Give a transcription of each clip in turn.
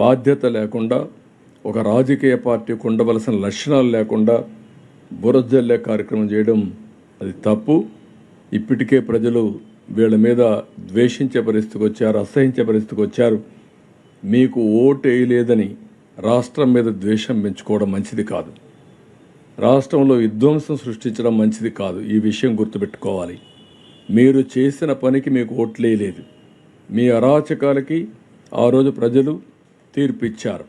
బాధ్యత లేకుండా, ఒక రాజకీయ పార్టీకి ఉండవలసిన లక్షణాలు లేకుండా బురజల్లే కార్యక్రమం చేయడం అది తప్పు. ఇప్పటికే ప్రజలు వీళ్ళ మీద ద్వేషించే పరిస్థితికి వచ్చారు, అసహించే పరిస్థితికి వచ్చారు. మీకు ఓటు వేయలేదని రాష్ట్రం మీద ద్వేషం పెంచుకోవడం మంచిది కాదు. రాష్ట్రంలో విధ్వంసం సృష్టించడం మంచిది కాదు. ఈ విషయం గుర్తుపెట్టుకోవాలి. మీరు చేసిన పనికి మీకు ఓట్లేయలేదు. మీ అరాచకాలకి ఆ రోజు ప్రజలు తీర్పు ఇచ్చారు.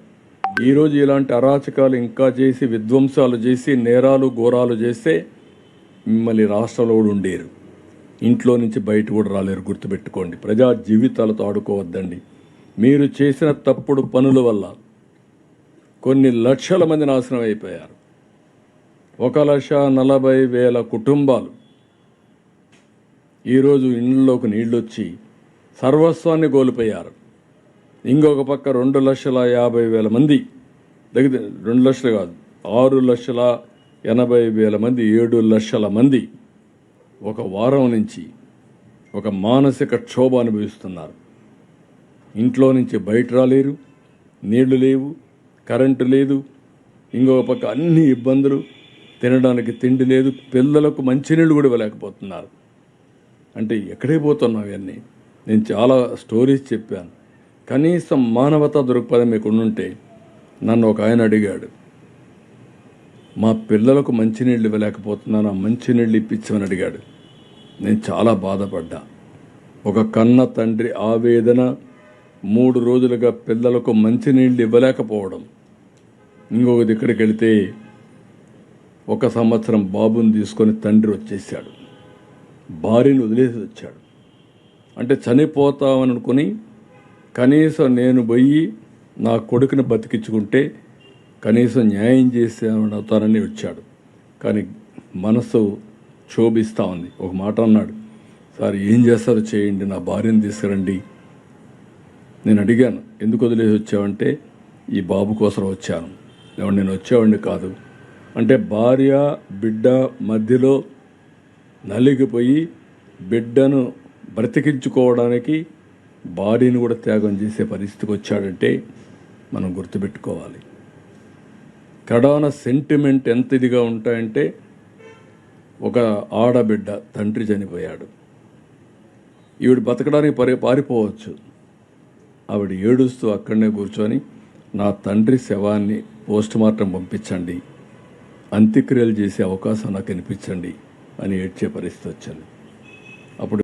ఈరోజు ఇలాంటి అరాచకాలు ఇంకా చేసి, విధ్వంసాలు చేసి, నేరాలు ఘోరాలు చేస్తే మిమ్మల్ని రాష్ట్రంలో కూడా ఉండేరు. ఇంట్లో నుంచి బయట కూడా రాలేరు. గుర్తుపెట్టుకోండి. ప్రజా జీవితాలతో ఆడుకోవద్దండి. మీరు చేసిన తప్పుడు పనుల వల్ల కొన్ని లక్షల మంది నాశనం అయిపోయారు. 1,40,000 కుటుంబాలు ఈరోజు ఇళ్ళలోకి నీళ్ళొచ్చి సర్వస్వాన్ని కోల్పోయారు. ఇంకొక పక్క 2,50,000 మంది, దగ్గర 2 లక్షలు కాదు, 6,80,000 మంది, 7 లక్షల మంది ఒక వారం నుంచి ఒక మానసిక క్షోభ అనుభవిస్తున్నారు. ఇంట్లో నుంచి బయట రాలేరు, నీళ్లు లేవు, కరెంటు లేదు, ఇంకొక పక్క అన్ని ఇబ్బందులు, తినడానికి తిండి లేదు, పిల్లలకు మంచినీళ్ళు కూడా ఇవ్వలేకపోతున్నారు. అంటే ఎక్కడే పోతున్నాం ఇవన్నీ? నేను చాలా స్టోరీస్ చెప్పాను. కనీసం మానవతా దృక్పథం మీకు ఉండుంటే, నన్ను ఒక ఆయన అడిగాడు, మా పిల్లలకు మంచినీళ్ళు ఇవ్వలేకపోతున్నాను, ఆ మంచినీళ్ళు ఇప్పించమని అడిగాడు. నేను చాలా బాధపడ్డా. ఒక కన్న తండ్రి ఆవేదన, 3 రోజులుగా పిల్లలకు మంచినీళ్ళు ఇవ్వలేకపోవడం. ఇంకొకది ఇక్కడికి వెళితే 1 సంవత్సరం బాబుని తీసుకొని తండ్రి వచ్చేసాడు, భార్యను వదిలేసి వచ్చాడు. అంటే చనిపోతామని అనుకుని కనీసం నేను పోయి నా కొడుకుని బతికించుకుంటే కనీసం న్యాయం చేసేవాడు అవుతానని వచ్చాడు. కానీ మనసు క్షోభిస్తూ ఉంది. ఒక మాట అన్నాడు, సార్ ఏం చేస్తారో చేయండి, నా భార్యను తీసుకురండి. నేను అడిగాను, ఎందుకు వదిలేసి వచ్చావంటే, ఈ బాబు కోసం వచ్చాను, ఎవరు నేను వచ్చేవాడిని కాదు అంటే, భార్య బిడ్డ మధ్యలో నలిగిపోయి బిడ్డను బ్రతికించుకోవడానికి భార్యను కూడా త్యాగం చేసే పరిస్థితికి వచ్చాడంటే మనం గుర్తుపెట్టుకోవాలి. కడాన సెంటిమెంట్ ఎంత ఇదిగా ఉంటాయంటే, ఒక ఆడబిడ్డ తండ్రి చనిపోయాడు, ఈవిడ బతకడానికి పారిపోవచ్చు. ఆవిడ ఏడుస్తూ అక్కడనే కూర్చొని, నా తండ్రి శవాన్ని పోస్టుమార్టం పంపించండి, అంత్యక్రియలు చేసే అవకాశం నాకు కనిపించండి అని ఏడ్చే పరిస్థితి వచ్చింది. అప్పుడు